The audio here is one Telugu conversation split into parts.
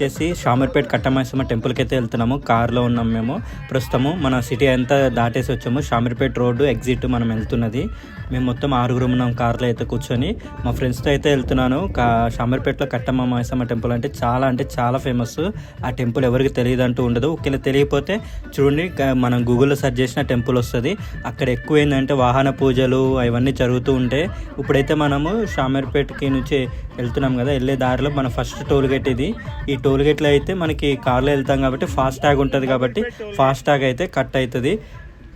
వచ్చేసి షామీర్పేట్ కట్టమైసమ్మ టెంపుల్కి అయితే వెళ్తున్నాము. కార్లో ఉన్నాము మేము ప్రస్తుతము. మన సిటీ అంతా దాటేసి వచ్చాము. షామీర్పేట్ రోడ్డు ఎగ్జిట్ మనం వెళ్తున్నది. మేము మొత్తం 6 ఉన్నాం కార్లో అయితే కూర్చొని. మా ఫ్రెండ్స్తో అయితే వెళ్తున్నాను. షామీర్పేట్లో కట్టమ్మ మైసమ్మ టెంపుల్ అంటే చాలా ఫేమస్. ఆ టెంపుల్ ఎవరికి తెలియదు అంటూ ఉండదు. ఒకవేళ తెలియకపోతే చూడండి, మనం గూగుల్లో సెర్చ్ చేసిన టెంపుల్ వస్తుంది. అక్కడ ఎక్కువ ఏంటంటే వాహన పూజలు అవన్నీ జరుగుతూ ఉంటాయి. ఇప్పుడైతే మనము షామీర్పేట్కి నుంచి వెళ్తున్నాం కదా, వెళ్ళే దారిలో మన ఫస్ట్ టోల్ గేట్ ఇది. ఈ టోల్ గేట్లో అయితే మనకి కార్లో వెళ్తాం కాబట్టి ఫాస్ట్ ట్యాగ్ ఉంటుంది కాబట్టి ఫాస్ట్ ట్యాగ్ అయితే కట్ అవుతుంది.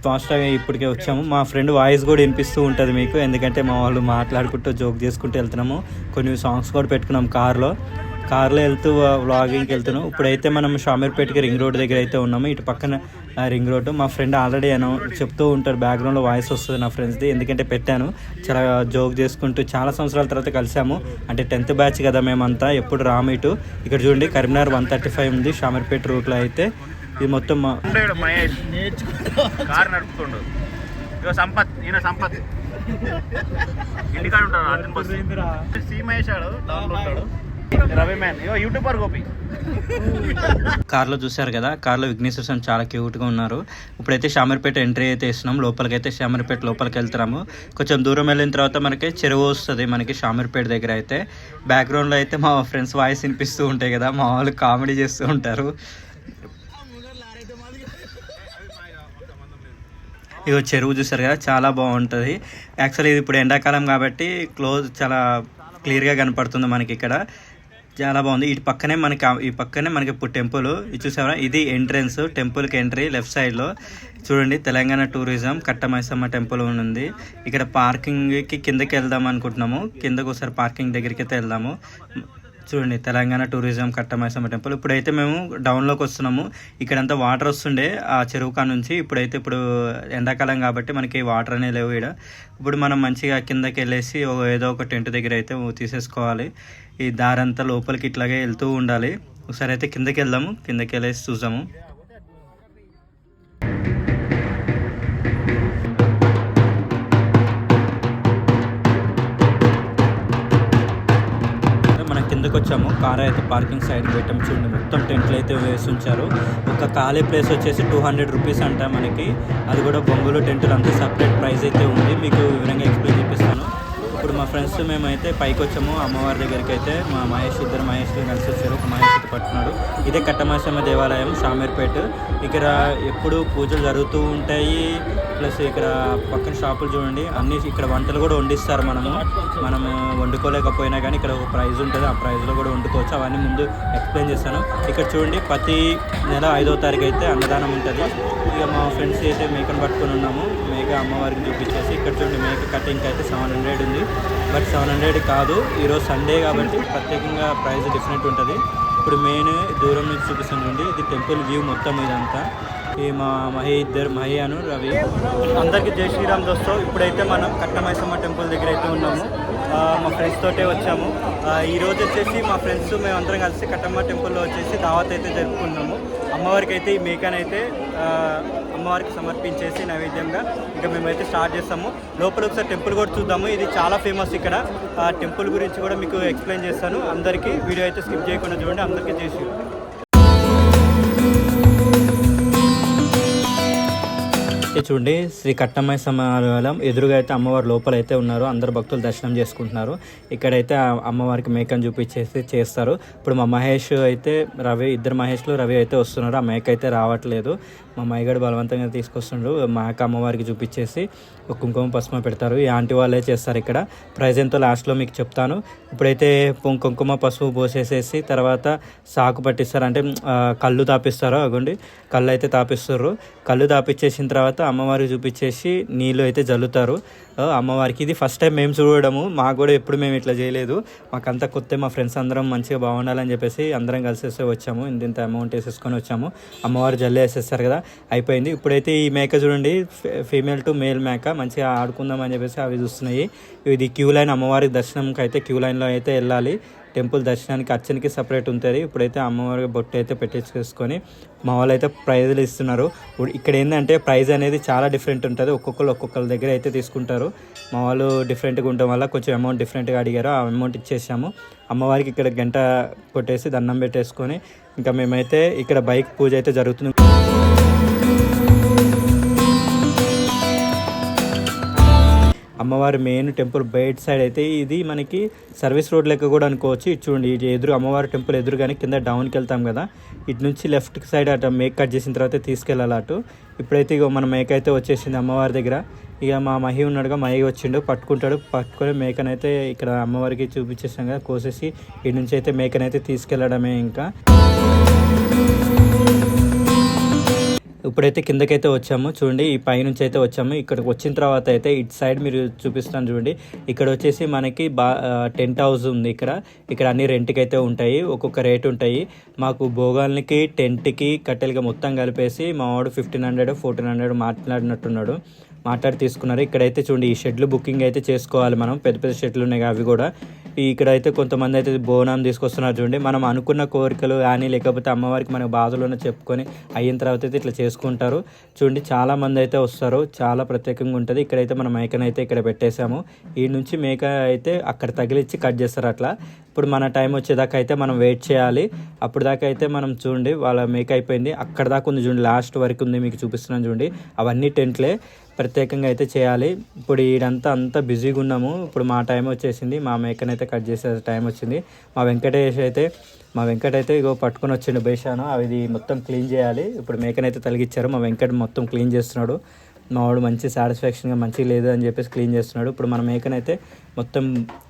ఫాస్ట్ ట్యాగ్ ఇప్పటికే వచ్చాము. మా ఫ్రెండ్ వాయిస్ కూడా వినిపిస్తూ ఉంటుంది మీకు, ఎందుకంటే మా వాళ్ళు మాట్లాడుకుంటూ జోక్ చేసుకుంటూ వెళ్తున్నాము. కొన్ని సాంగ్స్ కూడా పెట్టుకున్నాం కార్లో వెళ్తూ వ్లాగింగ్కి వెళ్తున్నాం. ఇప్పుడైతే మనం షామీర్పేట్కి రింగ్ రోడ్ దగ్గర అయితే ఉన్నాము. ఇటు పక్కన రింగ్ రోడ్డు. మా ఫ్రెండ్ ఆల్రెడీ చెప్తూ ఉంటారు, బ్యాక్గ్రౌండ్లో వాయిస్ వస్తుంది నా ఫ్రెండ్స్ది, ఎందుకంటే పెట్టాను. చాలా జోక్ చేసుకుంటూ చాలా సంవత్సరాల తర్వాత కలిసాము. అంటే 10th బ్యాచ్ కదా మేమంతా, ఎప్పుడు రాము ఇటు. ఇక్కడ చూడండి కరీంనగర్ 135 ఉంది షామీర్పేట్ రూట్లో అయితే. ఇది మొత్తం సంపత్ ఇంటికాడ ఉంటాడు. యూట్యూబర్ గోపి కార్లో చూసారు కదా, కార్లో విఘ్నేశ్వర స్వామి చాలా క్యూట్గా ఉన్నారు. ఇప్పుడైతే షామీర్పేట ఎంట్రీ అయితే ఇస్తున్నాం. లోపలికి అయితే షామీర్పేట లోపలికి వెళ్తున్నాము. కొంచెం దూరం వెళ్ళిన తర్వాత మనకి చెరువు వస్తుంది మనకి షామీర్పేట దగ్గర అయితే. బ్యాక్గ్రౌండ్లో అయితే మా ఫ్రెండ్స్ వాయిస్ వినిపిస్తూ ఉంటాయి కదా, మా వాళ్ళు కామెడీ చేస్తూ ఉంటారు. ఇగో చెరువు చూసారు కదా, చాలా బాగుంటుంది. యాక్చువల్లీ ఇది ఇప్పుడు ఎండాకాలం కాబట్టి చాలా క్లియర్గా కనపడుతుంది మనకి ఇక్కడ. చాలా బాగుంది. ఈ పక్కనే మనకి ఇప్పుడు టెంపుల్ ఇది చూసారా, ఇది ఎంట్రన్స్ టెంపుల్కి ఎంట్రీ. లెఫ్ట్ సైడ్లో చూడండి తెలంగాణ టూరిజం కట్టమైసమ్మ టెంపుల్ ఉంది. ఇక్కడ పార్కింగ్కి కిందకి వెళ్దాం అనుకుంటున్నాము. కిందకు ఒకసారి పార్కింగ్ దగ్గరికి అయితే వెళ్దాము. చూడండి తెలంగాణ టూరిజం కట్టమైసమ్మ టెంపుల్. ఇప్పుడైతే మేము డౌన్లోకి వస్తున్నాము. ఇక్కడంతా వాటర్ వస్తుండే ఆ చెరువు కా నుంచి. ఇప్పుడు ఎండాకాలం కాబట్టి మనకి వాటర్ అనేవి లేవు ఇక్కడ. ఇప్పుడు మనం మంచిగా కిందకి వెళ్ళేసి ఏదో ఒక టెంట్ దగ్గర అయితే తీసేసుకోవాలి. ఈ దారంతా లోపలికి ఇట్లాగే వెళ్తూ ఉండాలి. ఒకసారి అయితే కిందకి వెళ్దాము, కిందకి వెళ్ళేసి చూసాము. కిందకు వచ్చాము. కార్ అయితే పార్కింగ్ సైడ్ పెట్టాము. చూడండి మొత్తం టెంట్లు అయితే వేసి ఉంచారు. ఒక ఖాళీ ప్లేస్ వచ్చేసి 200 రూపీస్ అంట మనకి. అది కూడా బొంగులు టెంటులు అంతా సపరేట్ ప్రైస్ అయితే ఉంది. మీకు వివరంగా ఎక్స్ప్లెయిన్ చేపిస్తాను. ఇప్పుడు మా ఫ్రెండ్స్ మేమైతే పైకి వచ్చాము అమ్మవారి దగ్గరికి అయితే. మా ఇద్దరు మహేష్లు కలిసి వచ్చారు. ఒక మహేష్ అయితే పట్టున్నాడు. ఇదే కట్టమైసమ్మ దేవాలయం షామీర్పేట్. ఇక్కడ ఎప్పుడు పూజలు జరుగుతూ ఉంటాయి. ప్లస్ ఇక్కడ పక్కన షాపులు చూడండి అన్నీ. ఇక్కడ వంటలు కూడా వండిస్తారు. మనము వండుకోలేకపోయినా కానీ ఇక్కడ ఒక ప్రైజ్ ఉంటుంది. ఆ ప్రైజ్లో కూడా వండుకోవచ్చు. అవన్నీ ముందు ఎక్స్ప్లెయిన్ చేస్తాను. ఇక్కడ చూడండి ప్రతి నెల 5వ తారీఖు అయితే అన్నదానం ఉంటుంది. ఇక మా ఫ్రెండ్స్ అయితే మేకను పట్టుకొని ఉన్నాము. మేక అమ్మవారికి చూపించేసి ఇక్కడ చూడండి మేక కటింగ్ అయితే 700 ఉంది. బట్ 700 కాదు, ఈరోజు సండే కాబట్టి ప్రత్యేకంగా ప్రైస్ డిఫరెంట్ ఉంటుంది. ఇప్పుడు మెయిన్ దూరం నుంచి చూపిస్తుంది. ఇది టెంపుల్ వ్యూ మొత్తం ఇదంతా. ఈ మా మహి అను రవి అందరికీ జై శ్రీరామ్ దోస్తో. ఇప్పుడైతే మనం కట్టమైసమ్మ టెంపుల్ దగ్గర అయితే ఉన్నాము. మా ఫ్రెండ్స్ తోటే వచ్చాము. ఈరోజు వచ్చేసి మా ఫ్రెండ్స్ మేమందరం కలిసి కట్టమ్మ టెంపుల్లో వచ్చేసి దావత్ అయితే జరుపుకున్నాము. అమ్మవారికి అయితే ఈ మేకనైతే అమ్మవారికి సమర్పించేసి నైవేద్యంగా ఇంకా మేమైతే స్టార్ట్ చేస్తాము. లోపల ఒకసారి టెంపుల్ కూడా చూద్దాము. ఇది చాలా ఫేమస్ ఇక్కడ. ఆ టెంపుల్ గురించి కూడా మీకు ఎక్స్ప్లెయిన్ చేస్తాను. అందరికీ వీడియో అయితే స్కిప్ చేయకుండా చూడండి. అందరికీ చేసి చూడండి శ్రీ కట్టమైసమ్మ ఆలయం ఎదురుగా అయితే అమ్మవారు లోపల అయితే ఉన్నారు. అందరు భక్తులు దర్శనం చేసుకుంటున్నారు. ఇక్కడైతే అమ్మవారికి మేకను చూపించేసి చేస్తారు. ఇప్పుడు మా మహేష్ అయితే ఇద్దరు మహేష్లు రవి అయితే వస్తున్నారు. ఆ మేక అయితే రావట్లేదు. మా మైగడు బలవంతంగా తీసుకొస్తుండ్రు. మేక అమ్మవారికి చూపించేసి ఒక కుంకుమ పసుమ పెడతారు. ఈ ఆంటీ వాళ్ళే చేస్తారు. ఇక్కడ ప్రైజ్ ఎంతో లాస్ట్లో మీకు చెప్తాను. ఇప్పుడైతే కుంకుమ పసుపు పోసేసేసి తర్వాత సాకు పట్టిస్తారు. అంటే కళ్ళు తాపిస్తారు. అగోండి కళ్ళు అయితే తాపిస్తారు. కళ్ళు తాపిచ్చేసిన తర్వాత అమ్మవారికి చూపించేసి నీళ్ళు అయితే జల్లుతారు అమ్మవారికి. ఇది ఫస్ట్ టైం మేము చూడడము. మాకు కూడా ఎప్పుడు మేము ఇట్లా చేయలేదు. మాకంతా కొత్త. మా ఫ్రెండ్స్ అందరం మంచిగా బాగుండాలని చెప్పేసి అందరం కలిసేసి వచ్చాము. ఇంత అమౌంట్ వేసేసుకొని వచ్చాము. అమ్మవారు జల్లు వేసేస్తారు కదా, అయిపోయింది. ఇప్పుడైతే ఈ మేక చూడండి ఫీమేల్ టు మేల్ మేక. మంచిగా ఆడుకుందాం అని చెప్పేసి అవి చూస్తున్నాయి. ఇది క్యూ లైన్. అమ్మవారి దర్శనంకి అయితే క్యూ లైన్లో అయితే వెళ్ళాలి. టెంపుల్ దర్శనానికి అర్చనకి సపరేట్ ఉంటుంది. ఇప్పుడైతే అమ్మవారి బొట్టు అయితే పెట్టించుకొని మా వాళ్ళు అయితే ప్రైజులు ఇస్తున్నారు. ఇక్కడ ఏంటంటే ప్రైజ్ అనేది చాలా డిఫరెంట్ ఉంటుంది. ఒక్కొక్కరి దగ్గర అయితే తీసుకుంటారు. మా వాళ్ళు డిఫరెంట్గా ఉండడం వల్ల కొంచెం అమౌంట్ డిఫరెంట్గా అడిగారు. ఆ అమౌంట్ ఇచ్చేసాము. అమ్మవారికి ఇక్కడ గంట కొట్టేసి దండం పెట్టేసుకొని ఇంకా మేమైతే ఇక్కడ బైక్ పూజ అయితే జరుగుతుంది. అమ్మవారి మెయిన్ టెంపుల్ బయట సైడ్ అయితే ఇది మనకి సర్వీస్ రోడ్ లెక్క కూడా అనుకోవచ్చు. ఇది చూడండి, ఇది ఎదురు అమ్మవారి టెంపుల్ ఎదురుగానే కింద డౌన్కి వెళ్తాం కదా, ఇటు నుంచి లెఫ్ట్ సైడ్ అటు మేక్ కట్ చేసిన తర్వాత తీసుకెళ్ళాలి అటు. ఇప్పుడైతే ఇక మన మేక అయితే వచ్చేసింది అమ్మవారి దగ్గర. ఇక మా మహి ఉన్నాడుగా, మహి వచ్చిండు, పట్టుకొని మేకనైతే ఇక్కడ అమ్మవారికి చూపించేసాం కదా, కోసేసి ఇటు నుంచి అయితే మేకనైతే తీసుకెళ్ళడమే. ఇంకా ఇప్పుడైతే కిందకైతే వచ్చాము. చూడండి, ఈ పైనుంచి అయితే వచ్చాము. ఇక్కడికి వచ్చిన తర్వాత అయితే ఇటు సైడ్ మీరు చూపిస్తాను చూడండి. ఇక్కడ వచ్చేసి మనకి టెంట్ హౌస్ ఉంది. ఇక్కడ అన్ని రెంట్కి అయితే ఉంటాయి, ఒక్కొక్క రేట్ ఉంటాయి. మాకు భోగాలకి టెంట్కి కట్టెలకి మొత్తం కలిపేసి మా వాడు 1500 1400 మాట్లాడి తీసుకున్నారు. ఇక్కడైతే చూడండి, ఈ షెడ్లు బుకింగ్ అయితే చేసుకోవాలి మనం. పెద్ద షెడ్లు ఉన్నాయి అవి కూడా. ఇక్కడైతే కొంతమంది అయితే బోనం తీసుకొస్తున్నారు చూడండి. మనం అనుకున్న కోరికలు కానీ లేకపోతే అమ్మవారికి మనకు బాధలు చెప్పుకొని అయిన తర్వాత అయితే ఇట్లా చేసుకుంటారు. చూడండి, చాలా మంది అయితే వస్తారు, చాలా ప్రత్యేకంగా ఉంటుంది. ఇక్కడైతే మన మేకనైతే ఇక్కడ పెట్టేశాము. ఈ నుంచి మేక అయితే అక్కడ తగిలిచ్చి కట్ చేస్తారు అట్లా. ఇప్పుడు మన టైం వచ్చేదాకా అయితే మనం వెయిట్ చేయాలి. అప్పుడు దాకా అయితే మనం చూడండి, వాళ్ళ మేక అయిపోయింది. అక్కడ దాకా ఉంది చూడండి, లాస్ట్ వరకు ఉంది, మీకు చూపిస్తున్నాను చూడండి. అవన్నీ టెంట్లే, ప్రత్యేకంగా అయితే చేయాలి. ఇప్పుడు అంతా బిజీగా ఉన్నాము. ఇప్పుడు మా టైం వచ్చేసింది, మా మేకనైతే కట్ చేసే టైం వచ్చింది. మా వెంకట్ అయితే ఇగో పట్టుకొని వచ్చిండు బేషాను, అవి మొత్తం క్లీన్ చేయాలి. ఇప్పుడు మేకనైతే తలిగిచ్చారు, మా వెంకట్ మొత్తం క్లీన్ చేస్తున్నాడు. మా వాడు మంచి సాటిస్ఫాక్షన్గా మంచిగా లేదు అని చెప్పేసి క్లీన్ చేస్తున్నాడు. ఇప్పుడు మన మేకనైతే మొత్తం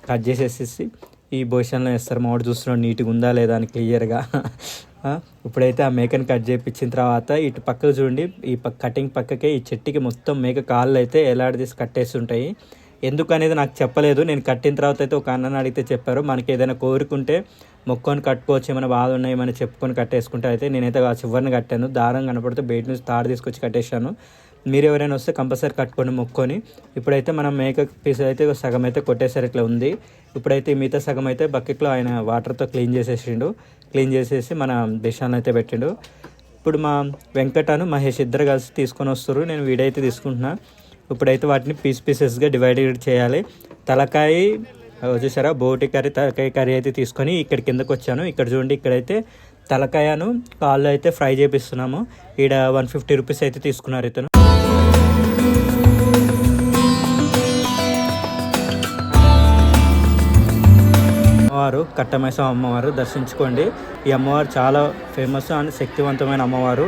కట్ చేసేసి ఈ పొజిషన్లో వేస్తారు. మా వాడు చూస్తున్నాడు నీట్గా ఉందా లేదా అని క్లియర్గా. ఇప్పుడైతే ఆ మేకని కట్ చేయించిన తర్వాత ఇటు పక్కకు చూడండి, ఈ కటింగ్ పక్కకే ఈ చెట్టుకి మొత్తం మేక కాళ్ళు అయితే ఎలాడదీసి కట్టేస్తుంటాయి. ఎందుకు అనేది నాకు చెప్పలేదు. నేను కట్టిన తర్వాత అయితే ఒక అన్నని అడిగితే చెప్పారు, మనకి ఏదైనా కోరుకుంటే మొక్కొని కట్టుకోవచ్చు, ఏమైనా బాధ ఉన్నాయి ఏమైనా చెప్పుకొని కట్టేసుకుంటే. అయితే నేనైతే ఆ చివరిని కట్టాను. దారం కనపడితే బయట నుంచి తాడు తీసుకొచ్చి కట్టేశాను. మీరు ఎవరైనా వస్తే కంపల్సరీ కట్టుకొని మొక్కొని. ఇప్పుడైతే మనం మేక పీస్ అయితే సగం అయితే కొట్టేసారు, ఇట్లా ఉంది. ఇప్పుడైతే మిగతా సగం అయితే బకెట్లో ఆయన వాటర్తో క్లీన్ చేసేసి మన డిషాన్ని అయితే పెట్టిండు. ఇప్పుడు మా వెంకటను మహేష్ ఇద్దరు కలిసి తీసుకొని వస్తారు. నేను వీడియో అయితే తీసుకుంటున్నా. ఇప్పుడైతే వాటిని పీసెస్గా డివైడ్ చేయాలి. తలకాయ చూసారా, బోటి కర్రీ, తలకాయ కర్రీ అయితే తీసుకొని ఇక్కడ కిందకు వచ్చాను. ఇక్కడ చూడండి, ఇక్కడైతే తలకాయను కాళ్ళు అయితే ఫ్రై చేపిస్తున్నాము. ఈడ 150 రూపీస్ అయితే తీసుకున్నారు ఇతను. అమ్మవారు కట్టమైసమ్మ అమ్మవారు దర్శించుకోండి. ఈ అమ్మవారు చాలా ఫేమస్ అండ్ శక్తివంతమైన అమ్మవారు.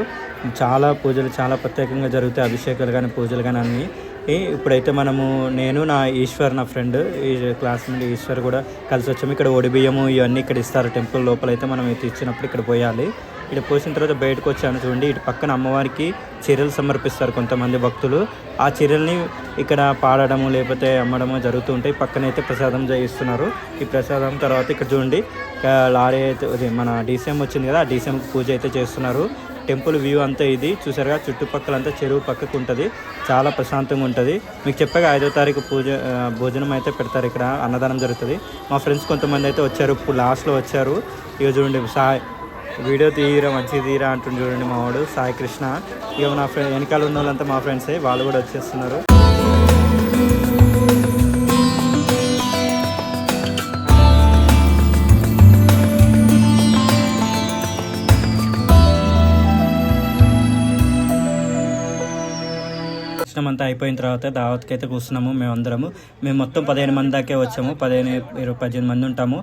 చాలా పూజలు చాలా ప్రత్యేకంగా జరుగుతాయి, అభిషేకాలు కానీ పూజలు కానీ అన్నీ. ఇప్పుడైతే నేను నా ఈశ్వర్, నా ఫ్రెండ్ ఈ క్లాస్మేట్ ఈశ్వర్ కూడా కలిసి వచ్చాము. ఇక్కడ ఒడిబియ్యము ఇవన్నీ ఇక్కడ ఇస్తారు టెంపుల్ లోపల. అయితే మనం ఇది ఇచ్చినప్పుడు ఇక్కడ పోయాలి. ఇక్కడ పోసిన తర్వాత బయటకు వచ్చాను చూడండి. ఇటు పక్కన అమ్మవారికి చీరలు సమర్పిస్తారు కొంతమంది భక్తులు. ఆ చీరల్ని ఇక్కడ పాడడము లేకపోతే అమ్మడము జరుగుతూ ఉంటాయి. పక్కనైతే ప్రసాదం చేయిస్తున్నారు. ఈ ప్రసాదం తర్వాత ఇక్కడ చూడండి, లారీ అయితే మన డీసీఎం వచ్చింది కదా, ఆ డీసీఎం పూజ అయితే చేస్తున్నారు. టెంపుల్ వ్యూ అంతా ఇది చూసారుగా, చుట్టుపక్కలంతా చెరువు పక్కకు ఉంటుంది, చాలా ప్రశాంతంగా ఉంటుంది. మీకు చెప్పగా 5వ తారీఖు భోజనం అయితే పెడతారు, ఇక్కడ అన్నదానం జరుగుతుంది. మా ఫ్రెండ్స్ కొంతమంది అయితే వచ్చారు, ఇప్పుడు లాస్ట్లో వచ్చారు. ఇక చూడండి, వీడియో తీయరా మంచిగా తీయరా అంటుండు చూడండి మా వాడు సాయి కృష్ణ. ఇక నా వెనకాల ఉన్న వాళ్ళంతా మా ఫ్రెండ్సే, వాళ్ళు కూడా వచ్చేస్తున్నారు. దర్శనం అంతా అయిపోయిన తర్వాత దావత్కి అయితే కూర్చున్నాము మేము మొత్తం 15 మంది దాకే వచ్చాము. 18 మంది ఉంటాము.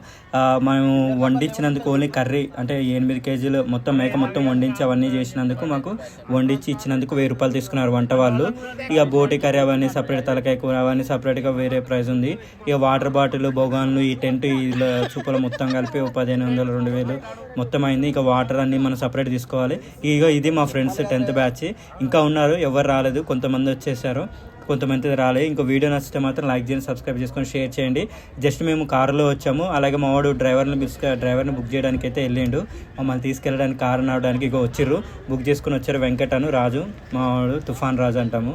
మేము వండించినందుకు ఓన్లీ కర్రీ అంటే 8 కేజీలు మొత్తం మేక మొత్తం వండించి అవన్నీ చేసినందుకు మాకు వండించి ఇచ్చినందుకు 1000 రూపాయలు తీసుకున్నారు వంట వాళ్ళు. ఇక బోటి కర్రీ అవన్నీ సపరేట్, తలకాయ కూర అవన్నీ సపరేట్గా వేరే ప్రైస్ ఉంది. ఇక వాటర్ బాటిల్, బొగాన్లు, ఈ టెంట్, ఈ చూపలు మొత్తం కలిపి 1500 2000 మొత్తం అయింది. ఇక వాటర్ అన్నీ మనం సపరేట్ తీసుకోవాలి. ఇక ఇది మా ఫ్రెండ్స్ 10th బ్యాచ్. ఇంకా ఉన్నారు, ఎవరు రాలేదు, కొంతమంది వచ్చేసారు, కొంతమంది రాలేదు. ఇంకో వీడియో నచ్చితే మాత్రం లైక్ చేయండి, సబ్స్క్రైబ్ చేసుకొని షేర్ చేయండి. జస్ట్ మేము కారులో వచ్చాము. అలాగే మా వాడు డ్రైవర్ని బుక్ చేయడానికి అయితే వెళ్ళిండు, మమ్మల్ని తీసుకెళ్ళడానికి కారు నడవడానికి ఇక వచ్చిర్రు, బుక్ చేసుకుని వచ్చారు. వెంకటను రాజు, మా వాడు తుఫాన్ రాజు అంటాము.